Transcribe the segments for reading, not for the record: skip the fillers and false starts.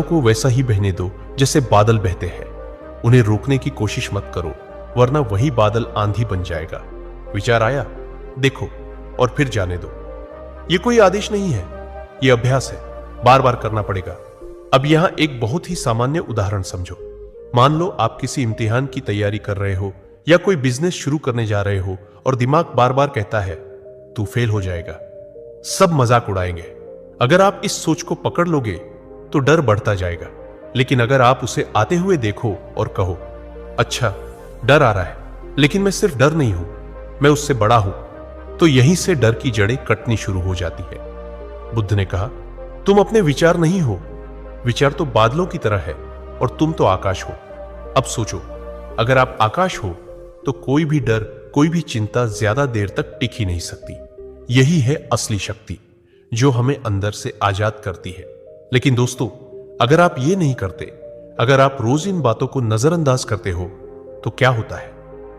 को वैसा ही बहने दो जैसे बादल बहते हैं। उन्हें रोकने की कोशिश मत करो, वरना वही बादल आंधी बन जाएगा। विचार आया? देखो और फिर जाने दो। ये कोई आदेश नहीं है, ये अभ्यास है, बार बार करना पड़ेगा। अब यहां एक बहुत ही सामान्य उदाहरण समझो। मान लो आप किसी इम्तिहान की तैयारी कर रहे हो या कोई बिजनेस शुरू करने जा रहे हो और दिमाग बार बार कहता है तू फेल हो जाएगा, सब मजाक उड़ाएंगे। अगर आप इस सोच को पकड़ लोगे तो डर बढ़ता जाएगा। लेकिन अगर आप उसे आते हुए देखो और कहो, अच्छा डर आ रहा है, लेकिन मैं सिर्फ डर नहीं हूं, मैं उससे बड़ा हूं, तो यहीं से डर की जड़ें कटनी शुरू हो जाती है। बुद्ध ने कहा, तुम अपने विचार नहीं हो, विचार तो बादलों की तरह है और तुम तो आकाश हो। अब सोचो, अगर आप आकाश हो तो कोई भी डर, कोई भी चिंता ज्यादा देर तक टिक ही नहीं सकती। यही है असली शक्ति जो हमें अंदर से आजाद करती है। लेकिन दोस्तों, अगर आप ये नहीं करते, अगर आप रोज इन बातों को नजरअंदाज करते हो, तो क्या होता है?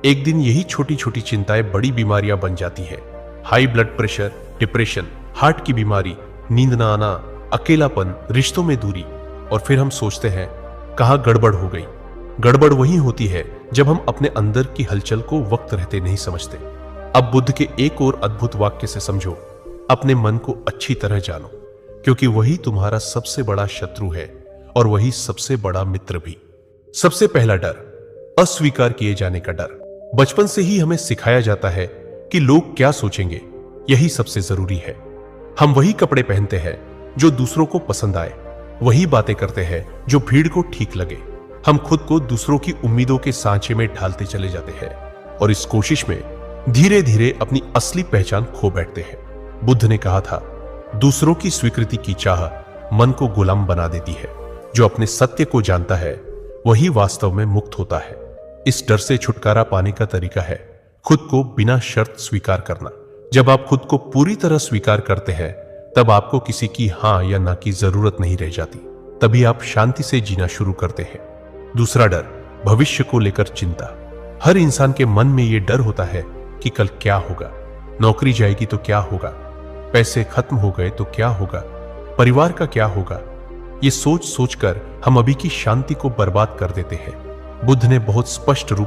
एक दिन यही छोटी छोटी चिंताएं बड़ी बीमारियां बन जाती है। High blood pressure, depression, heart की बीमारी, नींद ना आना, अकेलापन, रिश्तों में दूरी। और फिर हम सोचते हैं कहां गड़बड़ हो गई। गड़बड़ वही होती है जब हम अपने अंदर की हलचल को वक्त रहते नहीं समझते। अब बुद्ध के एक और अद्भुत वाक्य से समझो, अपने मन को अच्छी तरह जानो, क्योंकि वही तुम्हारा सबसे बड़ा शत्रु है और वही सबसे बड़ा मित्र भी। सबसे पहला डर, अस्वीकार किए जाने का डर। बचपन से ही हमें सिखाया जाता है कि लोग क्या सोचेंगे, यही सबसे जरूरी है। हम वही कपड़े पहनते हैं जो दूसरों को पसंद आए, वही बातें करते हैं जो भीड़ को ठीक लगे। हम खुद को दूसरों की उम्मीदों के सांचे में ढालते चले जाते हैं और इस कोशिश में धीरे धीरे अपनी असली पहचान खो बैठते हैं। बुद्ध ने कहा था, दूसरों की स्वीकृति की चाह मन को गुलाम बना देती है। जो अपने सत्य को जानता है वही वास्तव में मुक्त होता है। इस डर से छुटकारा पाने का तरीका है खुद को बिना शर्त स्वीकार करना। जब आप खुद को पूरी तरह स्वीकार करते हैं, तब आपको किसी की हां या ना की जरूरत नहीं रह जाती। तभी आप शांति से जीना शुरू करते हैं। दूसरा डर, भविष्य को लेकर चिंता। हर इंसान के मन में यह डर होता है कि कल क्या होगा, नौकरी जाएगी तो क्या होगा, पैसे खत्म हो गए तो क्या होगा, परिवार का क्या होगा। ये सोच सोचकर हम अभी की शांति को बर्बाद कर देते हैं। बुद्ध ने बहुत स्पष्ट रूप